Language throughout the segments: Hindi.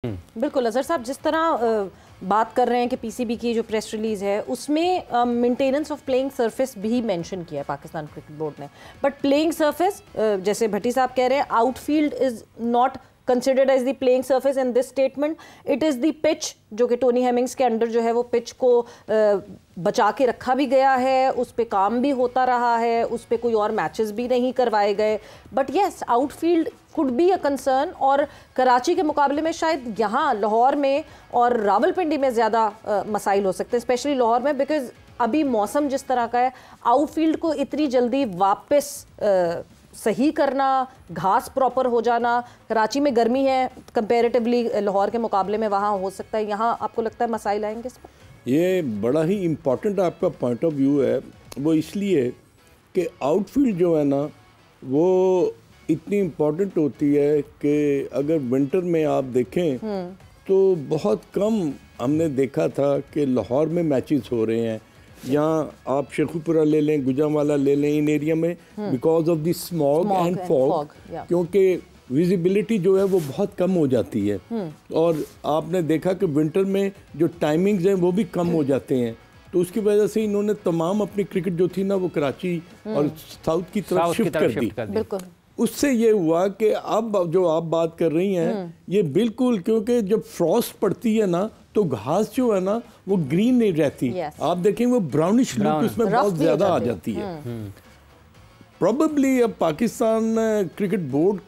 बिल्कुल अजहर साहब, जिस तरह बात कर रहे हैं कि पीसीबी की जो प्रेस रिलीज है उसमें मेंटेनेंस ऑफ प्लेइंग सरफेस भी मेंशन किया है पाकिस्तान क्रिकेट बोर्ड ने, बट प्लेइंग सरफेस जैसे भट्टी साहब कह रहे हैं outfield is not considered as the playing surface in this statement, it is the pitch, जो कि टोनी हेमिंग्स के अंडर जो है वो पिच को बचा के रखा भी गया है, उस पर काम भी होता रहा है, उस पर कोई और मैचेस भी नहीं करवाए गए, but yes outfield could be a concern. और कराची के मुकाबले में शायद यहाँ लाहौर में और रावलपिंडी में ज़्यादा मसाइल हो सकते हैं, स्पेशली लाहौर में, बिकॉज अभी मौसम जिस तरह का है, आउटफील्ड को इतनी जल्दी वापस सही करना, घास प्रॉपर हो जाना, कराची में गर्मी है कंपैरेटिवली लाहौर के मुकाबले में, वहाँ हो सकता है, यहाँ आपको लगता है मसाइल आएंगे इस पर? ये बड़ा ही इम्पॉर्टेंट आपका पॉइंट ऑफ व्यू है, वो इसलिए कि आउटफील्ड जो है ना वो इतनी इम्पॉर्टेंट होती है कि अगर विंटर में आप देखें तो बहुत कम हमने देखा था कि लाहौर में मैचेस हो रहे हैं, यहाँ आप शेखुपुरा ले लें, गुजरांवाला ले लें, इन एरिया में because of the smog and fog, क्योंकि विजिबिलिटी जो है वो बहुत कम हो जाती है। और आपने देखा कि विंटर में जो टाइमिंग्स हैं वो भी कम हो जाते हैं, तो उसकी वजह से इन्होंने तमाम अपनी क्रिकेट जो थी ना वो कराची और साउथ की तरफ शिफ्ट कर दी। उससे ये हुआ कि अब जो आप बात कर रही हैं ये बिल्कुल, क्योंकि जब फ्रॉस्ट पड़ती है ना तो घास जो है ना वो ग्रीन नहीं रहती, आप देखें वो ब्राउनिश लुक उसमें बहुत ज़्यादा आ जाती है। प्रोबेबली अब पाकिस्तान क्रिकेट बोर्ड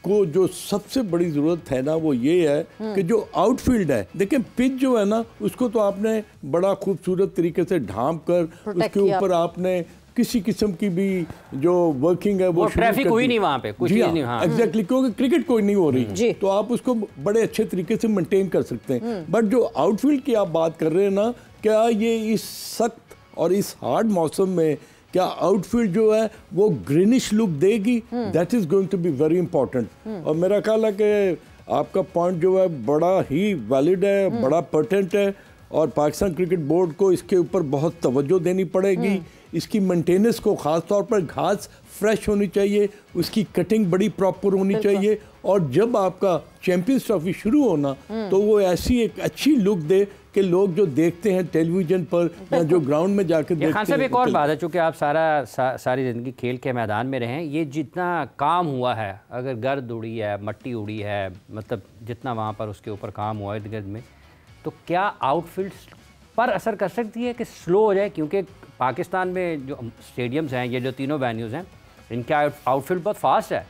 को जो सबसे बड़ी ज़रूरत है ना वो ये है कि जो आउटफील्ड है, देखें पिच जो है ना उसको तो आपने बड़ा खूबसूरत तरीके से ढांप कर उसके ऊपर आपने किसी किस्म की भी जो वर्किंग है वो ट्रैफिक हुई नहीं वहाँ पे, कुछ नहीं। हाँ एग्जैक्टली, क्योंकि क्रिकेट कोई नहीं हो रही तो आप उसको बड़े अच्छे तरीके से मेंटेन कर सकते हैं। बट जो आउटफील्ड की आप बात कर रहे हैं ना, क्या ये इस सख्त और इस हार्ड मौसम में क्या आउटफील्ड जो है वो ग्रीनिश लुक देगी? That is going to be very important. और मेरा ख्याल है कि आपका पॉइंट जो है बड़ा ही वैलिड है, बड़ा पर्टेंट है, और पाकिस्तान क्रिकेट बोर्ड को इसके ऊपर बहुत तवज्जो देनी पड़ेगी। इसकी मेंटेनेंस को ख़ास तौर पर घास फ्रेश होनी चाहिए, उसकी कटिंग बड़ी प्रॉपर होनी चाहिए, और जब आपका चैंपियंस ट्रॉफी शुरू होना तो वो ऐसी एक अच्छी लुक दे कि लोग जो देखते हैं टेलीविज़न पर या जो ग्राउंड में जाकर देखते हैं। खान साहब, एक और बात है, चूँकि आप सारी ज़िंदगी खेल के मैदान में रहे हैं, ये जितना काम हुआ है, अगर गर्द उड़ी है, मट्टी उड़ी है, मतलब जितना वहाँ पर उसके ऊपर काम हुआ है इर्द गिर्द में, तो क्या आउटफील्ड पर असर कर सकती है कि स्लो हो जाए? क्योंकि पाकिस्तान में जो स्टेडियम्स हैं, ये जो तीनों वेन्यूज़ हैं, इनका आउटफील्ड बहुत फास्ट है।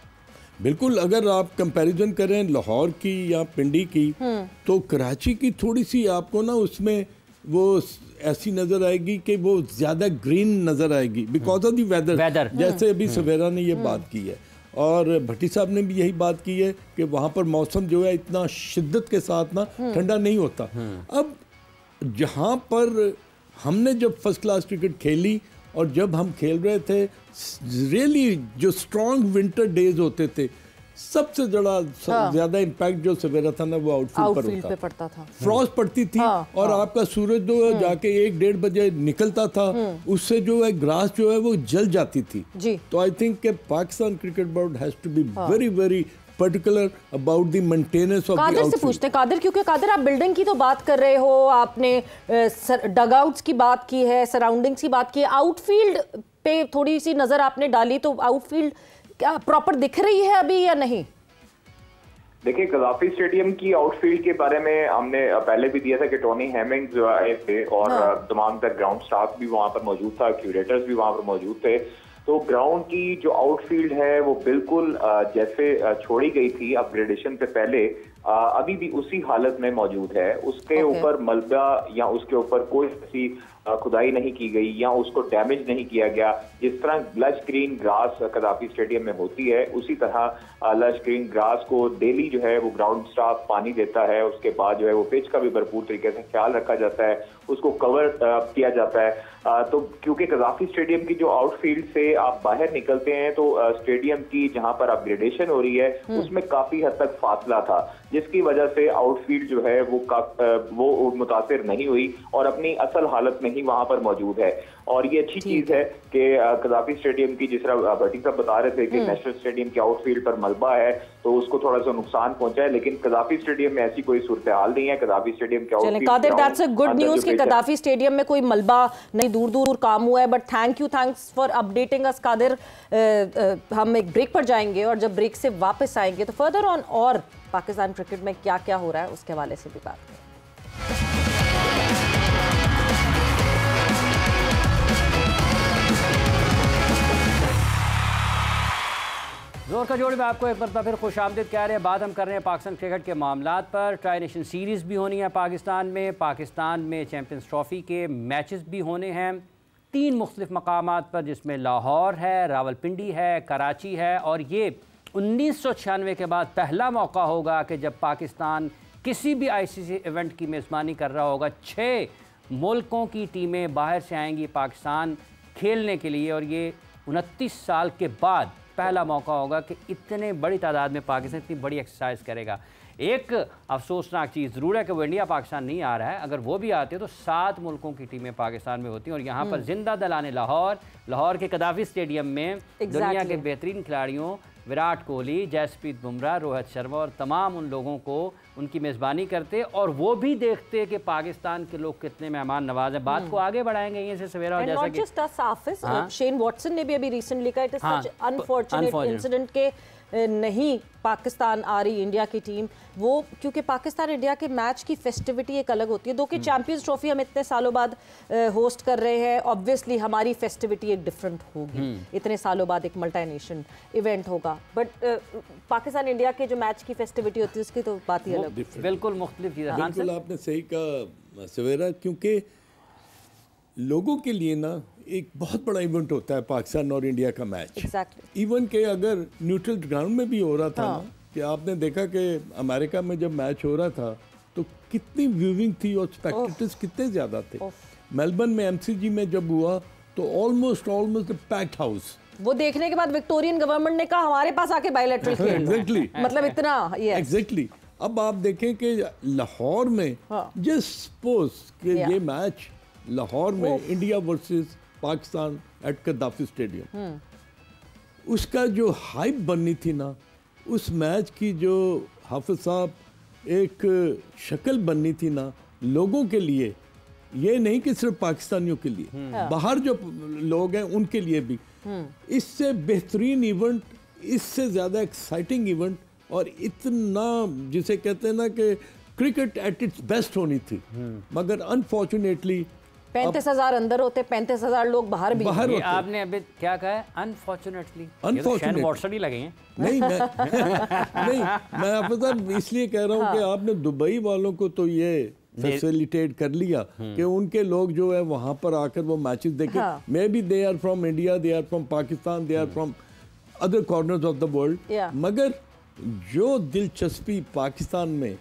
बिल्कुल, अगर आप कंपैरिजन करें लाहौर की या पिंडी की तो कराची की थोड़ी सी आपको ना उसमें वो ऐसी नज़र आएगी कि वो ज़्यादा ग्रीन नज़र आएगी बिकॉज ऑफ दी वेदर। जैसे अभी सवेरा ने ये बात की है और भट्टी साहब ने भी यही बात की है कि वहाँ पर मौसम जो है इतना शिद्दत के साथ ना ठंडा नहीं होता। अब जहाँ पर हमने जब फर्स्ट क्लास क्रिकेट खेली और जब हम खेल रहे थे, रियली जो स्ट्रॉन्ग विंटर डेज होते थे, सबसे ज्यादा इम्पैक्ट जो सवेरा था ना वो आउटफील्ड पे पड़ता था। फ्रॉस्ट पड़ती थी और आपका सूरज जो जाके 1-1:30 बजे निकलता था, उससे जो है ग्रास जो है वो जल जाती थी। तो I think Pakistan cricket board has to be very very particular about the maintenance of the outfield. से पूछते हैं कादिर, क्योंकि कादिर आप बिल्डिंग की तो बात कर रहे हो, आपने डगआउट्स की बात की है, सराउंडिंग्स की बात की है, आउटफील्ड पे थोड़ी सी नजर आपने डाली, तो आउटफील्ड क्या प्रॉपर दिख रही है अभी या नहीं? देखिए, कज़ाफ़ी स्टेडियम की आउटफील्ड के बारे में हमने पहले भी दिया था कि टोनी हेमिंग्स जो आए थे और तमाम तक ग्राउंड स्टाफ भी वहाँ पर मौजूद था, क्यूरेटर्स भी वहाँ पर मौजूद थे। तो ग्राउंड की जो आउटफील्ड है वो बिल्कुल जैसे छोड़ी गई थी अपग्रेडेशन से पहले, अभी भी उसी हालत में मौजूद है। उसके ऊपर मलबा या उसके ऊपर कोई ऐसी खुदाई नहीं की गई या उसको डैमेज नहीं किया गया। जिस तरह लश ग्रीन ग्रास कज़ाफ़ी स्टेडियम में होती है, उसी तरह लश ग्रीन ग्रास को डेली जो है वो ग्राउंड स्टाफ पानी देता है। उसके बाद जो है वो पिच का भी भरपूर तरीके से ख्याल रखा जाता है, उसको कवर किया जाता है। तो क्योंकि कज़ाफ़ी स्टेडियम की जो आउटफील्ड से आप बाहर निकलते हैं तो स्टेडियम की जहां पर अपग्रेडेशन हो रही है उसमें काफी हद तक फासला था, जिसकी वजह से आउटफील्ड जो है वो मुतासिर नहीं हुई और अपनी असल हालत में ही नहीं वहां पर मौजूद है। और ये अच्छी चीज है कि कदाफी स्टेडियम की, जिस तरह भट्टी साहब बता रहे थे कि नेशनल स्टेडियम के आउटफील्ड पर मलबा है तो उसको थोड़ा सा नुकसान पहुंचा है, लेकिन कदाफी स्टेडियम में ऐसी कोई सूरत हाल नहीं है। कदाफी स्टेडियम के Qadir, that's a good news कि कदाफी स्टेडियम में कोई मलबा नहीं, दूर दूर काम हुआ है। बट थैंक्स फॉर अपडेटिंग अस कादिर। हम एक ब्रेक पर जाएंगे और जब ब्रेक से वापस आएंगे तो फर्दर ऑन और पाकिस्तान क्रिकेट में क्या क्या हो रहा है उसके हवाले से भी बात करें। जोर का जोड़ में आपको एक बार फिर खुशामदीद कह रहे हैं। बात हम कर रहे हैं पाकिस्तान क्रिकेट के मामलात पर। ट्राई नेशन सीरीज़ भी होनी है पाकिस्तान में चैम्पियंस ट्रॉफ़ी के मैचेस भी होने हैं 3 मुख्तलिफ मकामात पर, जिसमें लाहौर है, रावलपिंडी है, कराची है। और ये 1996 के बाद पहला मौका होगा कि जब पाकिस्तान किसी भी ICC इवेंट की मेज़बानी कर रहा होगा। 6 मुल्कों की टीमें बाहर से आएंगी पाकिस्तान खेलने के लिए, और ये 29 साल के बाद पहला मौका होगा कि इतने बड़ी तादाद में पाकिस्तान इतनी बड़ी एक्सरसाइज करेगा। एक अफसोसनाक चीज़ ज़रूर है कि वो इंडिया पाकिस्तान नहीं आ रहा है। अगर वो भी आते तो 7 मुल्कों की टीमें पाकिस्तान में होती हैं, और यहाँ पर जिंदा दलाने लाहौर के कदाफी स्टेडियम में दुनिया के बेहतरीन खिलाड़ियों विराट कोहली, जसप्रीत बुमराह, रोहित शर्मा और तमाम उन लोगों को उनकी मेज़बानी करते और वो भी देखते कि पाकिस्तान के लोग कितने मेहमान नवाज हैं। बात को आगे बढ़ाएंगे यहीं से सवेरा, जैसा कि शेन वॉटसन ने भी अभी रिसेंटली कहा, it is such unfortunate incident के नहीं पाकिस्तान आ रही इंडिया की टीम। वो क्योंकि पाकिस्तान इंडिया के मैच की फेस्टिविटी एक अलग होती है। दो कि चैंपियंस ट्रॉफी हम इतने सालों बाद होस्ट कर रहे हैं, ऑब्वियसली हमारी फेस्टिविटी एक डिफरेंट होगी। इतने सालों बाद एक मल्टी नेशन इवेंट होगा, बट पाकिस्तान इंडिया के जो मैच की फेस्टिविटी होती है उसकी तो बात ही अलग, बिल्कुल मुख्तलिफ चीज़ है। बिल्कुल आपने सही कहा सवेरा, क्योंकि लोगों के लिए ना एक बहुत बड़ा इवेंट होता है पाकिस्तान और इंडिया का मैच। इवन के अगर न्यूट्रल ग्राउंड में भी हो रहा था ना, कि आपने देखा कि अमेरिका में जब मैच हो रहा था तो कितनी व्यूइंग थी और स्पेक्टेटर्स कितने ज़्यादा थे। मेलबर्न में MCG में जब हुआ तो ऑलमोस्ट पैक्ड हाउस। वो देखने के बाद विक्टोरियन गवर्नमेंट ने कहा हमारे पास आके बायलैटरल खेल। एग्जैक्टली, मतलब इतना एग्जैक्टली। अब आप देखें कि लाहौर में जस्ट सपोज कि ये मैच लाहौर में India versus Pakistan at Gaddafi stadium, उसका जो हाइप बननी थी ना, उस मैच की जो हाफिज साहब एक शक्ल बननी थी ना लोगों के लिए, ये नहीं कि सिर्फ पाकिस्तानियों के लिए, बाहर जो लोग हैं उनके लिए भी, इससे बेहतरीन इवेंट, इससे ज़्यादा एक्साइटिंग इवेंट और इतना जिसे कहते हैं ना कि क्रिकेट एट इट्स बेस्ट होनी थी। मगर अनफॉर्चुनेटली 35,000 अंदर होते, 35,000 लोग बाहर भी होते। आपने अभी क्या कहा है? अनफॉर्चुनेटली वॉट्सएप ही लगे हैं। नहीं मैं आपको इसलिए कह रहा हूँ कि आपने दुबई वालों को तो ये फैसिलिटेट कर लिया कि उनके लोग जो है वहां पर आकर वो मैचेस देखें। May be they are from India, they are from Pakistan, they are from other corners of the world, मगर जो दिलचस्पी पाकिस्तान में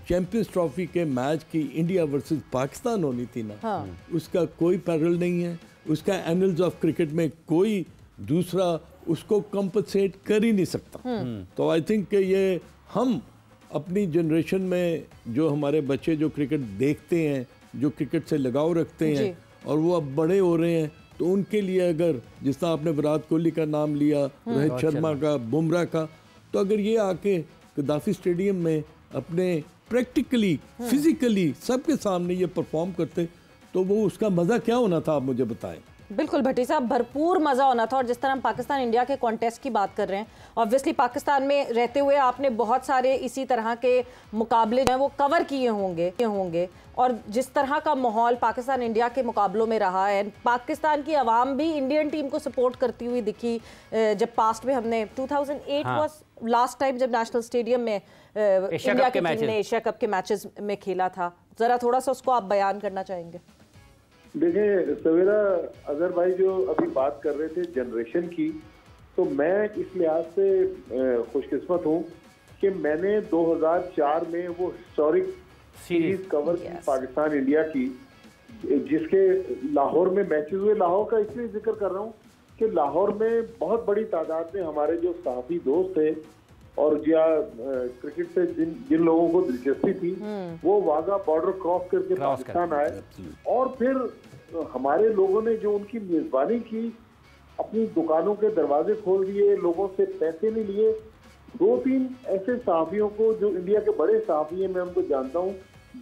चैंपियंस ट्रॉफी के मैच की इंडिया वर्सेस पाकिस्तान होनी थी ना, उसका कोई पैरेलल नहीं है। उसका एनल्स ऑफ क्रिकेट में कोई दूसरा उसको कंपनसेट कर ही नहीं सकता। तो आई थिंक कि ये हम अपनी जनरेशन में जो हमारे बच्चे जो क्रिकेट देखते हैं, जो क्रिकेट से लगाव रखते हैं और वो अब बड़े हो रहे हैं, तो उनके लिए अगर जिस तरह आपने विराट कोहली का नाम लिया, रोहित शर्मा का, बुमराह का, तो अगर ये आके कदाफी स्टेडियम में अपने प्रैक्टिकली फिजिकली सबके सामने ये परफॉर्म करते तो वो उसका मज़ा क्या होना था, आप मुझे बताएं। बिल्कुल भट्टी साहब, भरपूर मज़ा होना था। और जिस तरह हम पाकिस्तान इंडिया के कॉन्टेस्ट की बात कर रहे हैं, ऑब्वियसली पाकिस्तान में रहते हुए आपने बहुत सारे इसी तरह के मुकाबले जो हैं वो कवर किए होंगे और जिस तरह का माहौल पाकिस्तान इंडिया के मुकाबलों में रहा है, पाकिस्तान की आवाम भी इंडियन टीम को सपोर्ट करती हुई दिखी। जब पास्ट में हमने 2008 वाज लास्ट टाइम जब नेशनल स्टेडियम में इंडिया की टीम ने एशिया कप के मैचेस में खेला था, ज़रा थोड़ा सा उसको आप बयान करना चाहेंगे? देखिए सवेरा, अगर भाई जो अभी बात कर रहे थे जनरेशन की, तो मैं इस लिहाज से खुशकिस्मत हूँ कि मैंने 2004 में वो हिस्टोरिक सीरीज कवर की पाकिस्तान इंडिया की, जिसके लाहौर में मैचेस हुए। लाहौर का इसलिए जिक्र कर रहा हूँ कि लाहौर में बहुत बड़ी तादाद में हमारे जो सहाफी दोस्त थे और क्रिकेट से जिन लोगों को दिलचस्पी थी वो वाघा बॉर्डर क्रॉस करके पाकिस्तान आए और फिर हमारे लोगों ने जो उनकी मेजबानी की, अपनी दुकानों के दरवाजे खोल दिए, लोगों से पैसे नहीं लिए। 2-3 ऐसे सहाफियों को जो इंडिया के बड़े सहाफी हैं, मैं उनको जानता हूँ,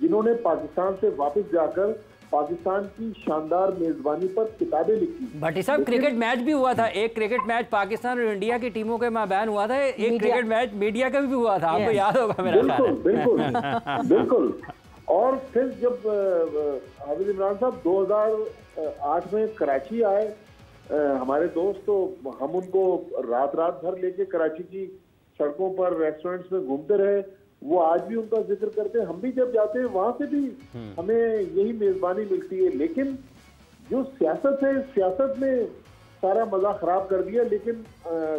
जिन्होंने पाकिस्तान से वापस जाकर पाकिस्तान की शानदार मेजबानी पर किताबें लिखी। भट्टी साहब, क्रिकेट मैच भी हुआ था, एक क्रिकेट मैच पाकिस्तान और इंडिया की टीमों के माबैन हुआ था, एक क्रिकेट मैच मीडिया का भी हुआ था, आपको याद होगा मेरा ख्याल है। बिल्कुल बिल्कुल। और फिर जब हाफिज इमरान साहब 2008 में कराची आए, हमारे दोस्त, तो हम उनको रात भर लेके कराची की सड़कों पर, रेस्टोरेंट्स में घूमते रहे। वो आज भी उनका जिक्र करते हैं। हम भी जब जाते हैं वहां से भी हमें यही मेजबानी मिलती है। लेकिन जो सियासत है, सियासत ने सारा मजा खराब कर दिया। लेकिन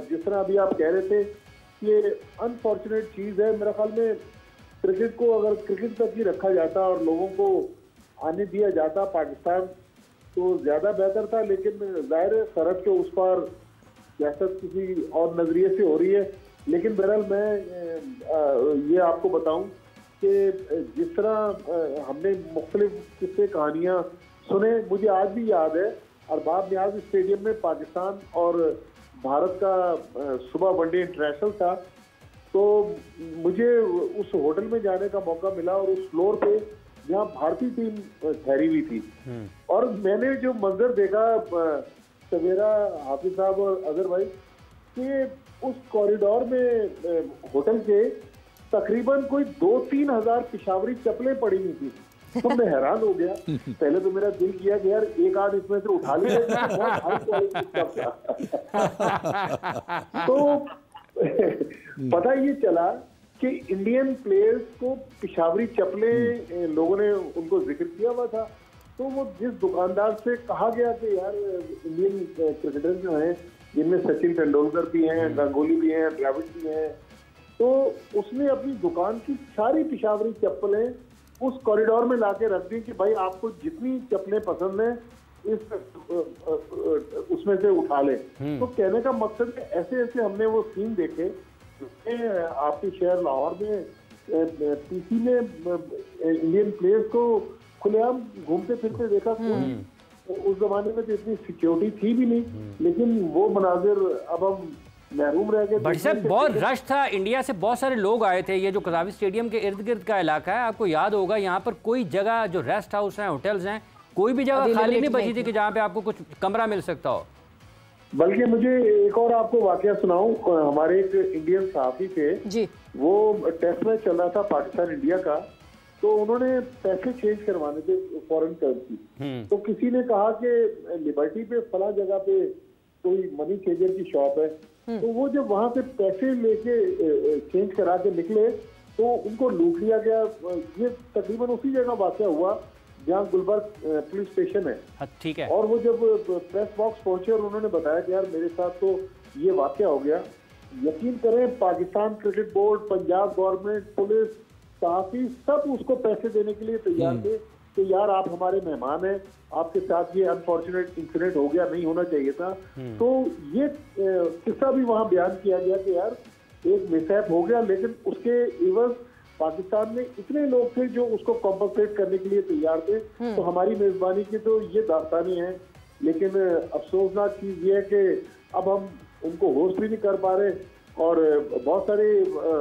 जिस तरह अभी आप कह रहे थे, ये अनफॉर्चुनेट चीज है। मेरा ख्याल में क्रिकेट को अगर क्रिकेट तक ही रखा जाता और लोगों को आने दिया जाता पाकिस्तान, तो ज्यादा बेहतर था। लेकिन जाहिर है सरहद के उस पार सियासत किसी और नजरिए से हो रही है। लेकिन बहरहाल मैं ये आपको बताऊं कि जिस तरह हमने मुख्तलिफ किस्से कहानियां सुने, मुझे आज भी याद है अरबाब नियाज स्टेडियम में पाकिस्तान और भारत का सुबह वनडे इंटरनेशनल था। तो मुझे उस होटल में जाने का मौका मिला और उस फ्लोर पे जहाँ भारतीय टीम ठहरी हुई थी, और मैंने जो मंजर देखा सवेरा, हाफिज साहब और अजहर भाई, कि उस कॉरिडोर में होटल के तकरीबन कोई 2-3 हजार पिशावरी चप्पलें पड़ी हुई थी। तो मैं हैरान हो गया। पहले तो मेरा दिल किया कि यार एक आध इसमें से उठा लिया। तो पता ये चला कि इंडियन प्लेयर्स को पिशावरी चप्पलें, लोगों ने उनको जिक्र किया हुआ था। तो वो जिस दुकानदार से कहा गया कि यार इंडियन क्रिकेटर जो हैं, जिनमें सचिन तेंदुलकर भी हैं, गंगोली भी हैं, द्रविड़ भी हैं, तो उसने अपनी दुकान की सारी पिशावरी चप्पलें उस कॉरिडोर में लाके रख दी कि भाई आपको जितनी चप्पलें पसंद हैं उसमें से उठा ले। तो कहने का मकसद है ऐसे ऐसे हमने वो सीन देखे। आपके शहर लाहौर में पीसी में इंडियन प्लेयर्स को खुलेआम घूमते फिरते देखा। उस जमाने में तो इतनी सिक्योरिटी थी भी नहीं, लेकिन वो मनाजिर अब हम महरूम रह गए। बट सर बहुत रश था, इंडिया से बहुत सारे लोग आए थे। ये जो कज़ावी स्टेडियम के इर्द गिर्द का इलाका है, आपको याद होगा, यहाँ पर कोई जगह जो रेस्ट हाउस हैं, होटल्स हैं, कोई भी जगह खाली नहीं बची थी कि जहाँ पे आपको कुछ कमरा मिल सकता हो। बल्कि मुझे एक और आपको वाकया सुनाऊं। हमारे एक इंडियन सहाफी थे जी, वो टेस्ट मैच चल रहा था पाकिस्तान इंडिया का, तो उन्होंने पैसे चेंज करवाने थे फॉरेन करेंसी। तो किसी ने कहा कि लिबर्टी पे फला जगह पे कोई मनी चेंजर की शॉप है। तो वो जब वहां से पैसे लेके चेंज करा के निकले तो उनको लूट लिया गया। ये तकरीबन उसी जगह वाकया हुआ जहाँ गुलबर्ग पुलिस स्टेशन है। ठीक है। और वो जब प्रेस बॉक्स पहुंचे और उन्होंने बताया कि यार मेरे साथ तो ये वाकया हो गया, यकीन करें Pakistan cricket board, Punjab government, police, सहाफी सब उसको पैसे देने के लिए तैयार थे कि यार आप हमारे मेहमान हैं, आपके साथ ये अनफॉर्चुनेट इंसिडेंट हो गया, नहीं होना चाहिए था। तो ये किस्सा भी वहां बयान किया गया कि यार एक मिसहैप हो गया, लेकिन उसके एवज पाकिस्तान में इतने लोग थे जो उसको कॉम्पनसेट करने के लिए तैयार थे। तो हमारी मेजबानी की तो ये दास्तानी है। लेकिन अफसोसनाक चीज ये है कि अब हम उनको होस्ट भी नहीं कर पा रहे, और बहुत सारे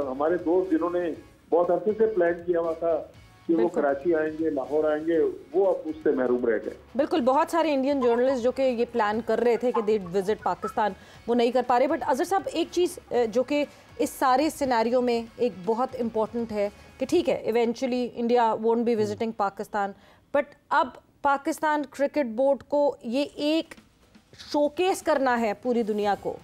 हमारे दोस्त जिन्होंने बहुत अरसे से प्लान किया हुआ था कि वो कराची आएंगे, लाहौर आएंगे, वो अब उससे महरूम रह गए। बिल्कुल, बहुत सारे इंडियन जर्नलिस्ट जो कि ये प्लान कर रहे थे कि दे विजिट पाकिस्तान, वो नहीं कर पा रहे। बट अजहर साहब, एक चीज़ जो कि इस सारे सिनेरियो में एक बहुत इम्पॉर्टेंट है कि ठीक है, eventually India won't be visiting Pakistan, but अब पाकिस्तान क्रिकेट बोर्ड को ये एक शोकेस करना है पूरी दुनिया को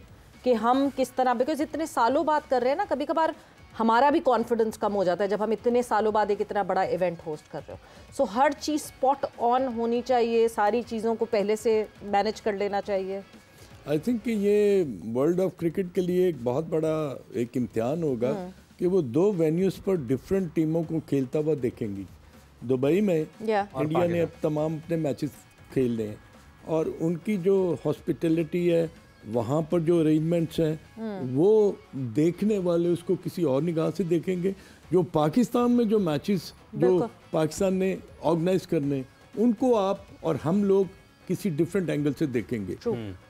कि हम किस तरह, बिकॉज इतने सालों बाद कर रहे हैं ना, कभी कभार हमारा भी कॉन्फिडेंस कम हो जाता है जब हम इतने सालों बाद एक इतना बड़ा इवेंट होस्ट कर रहे हो। सो हर चीज़ स्पॉट ऑन होनी चाहिए, सारी चीज़ों को पहले से मैनेज कर लेना चाहिए। आई थिंक कि ये वर्ल्ड ऑफ क्रिकेट के लिए एक बहुत बड़ा एक इम्तिहान होगा कि वो 2 वेन्यूज़ पर डिफरेंट टीमों को खेलता हुआ देखेंगी। दुबई में इंडिया ने अब तमाम अपने मैचेस खेल रहे हैं, और उनकी जो हॉस्पिटलिटी है, वहाँ पर जो अरेंजमेंट्स हैं, वो देखने वाले उसको किसी और निगाह से देखेंगे। जो पाकिस्तान में जो मैचेस जो पाकिस्तान ने ऑर्गेनाइज करने, उनको आप और हम लोग किसी डिफरेंट एंगल से देखेंगे।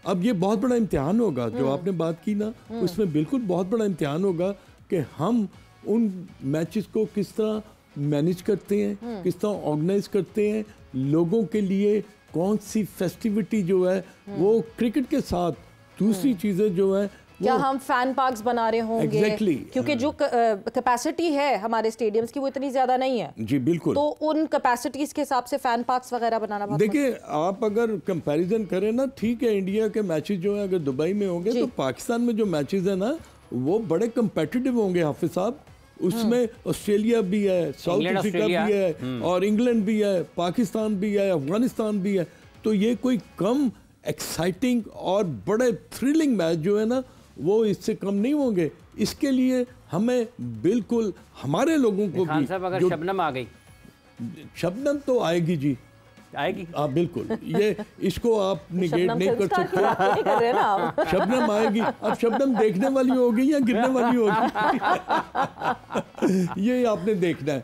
अब ये बहुत बड़ा इम्तिहान होगा जो आपने बात की ना, उसमें बिल्कुल बहुत बड़ा इम्तिहान होगा कि हम उन मैचेस को किस तरह मैनेज करते हैं, किस तरह ऑर्गेनाइज करते हैं, लोगों के लिए कौन सी फेस्टिविटी जो है वो क्रिकेट के साथ दूसरी चीज़ें जो है क्या हम फैन पार्क्स बना रहे होंगे? Exactly. क्योंकि जो कैपेसिटी है हमारे स्टेडियम्स की वो इतनी ज्यादा नहीं है जी बिल्कुल। तो उन कैपेसिटीज के हिसाब से फैन पार्क्स वगैरह बनाना बहुत देखिए आप अगर कंपैरिजन करें ना, ठीक है इंडिया के मैचेस जो है अगर दुबई में होंगे तो पाकिस्तान में जो मैचेस है ना वो बड़े कंपेटिटिव होंगे हाफिज साहब। उसमें ऑस्ट्रेलिया भी है, साउथ अफ्रीका भी है और इंग्लैंड भी है, पाकिस्तान भी है, अफगानिस्तान भी है। तो ये कोई कम एक्साइटिंग और बड़े थ्रिलिंग मैच जो है ना वो इससे कम नहीं होंगे। इसके लिए हमें बिल्कुल हमारे लोगों को भी अगर शबनम आ गई, शबनम तो आएगी जी, आएगी। हाँ बिल्कुल, ये इसको आप निगेट नहीं कर सकते। कर रहे हैं ना शबनम आएगी। अब शबनम देखने वाली होगी या गिरने वाली होगी ये आपने देखना है।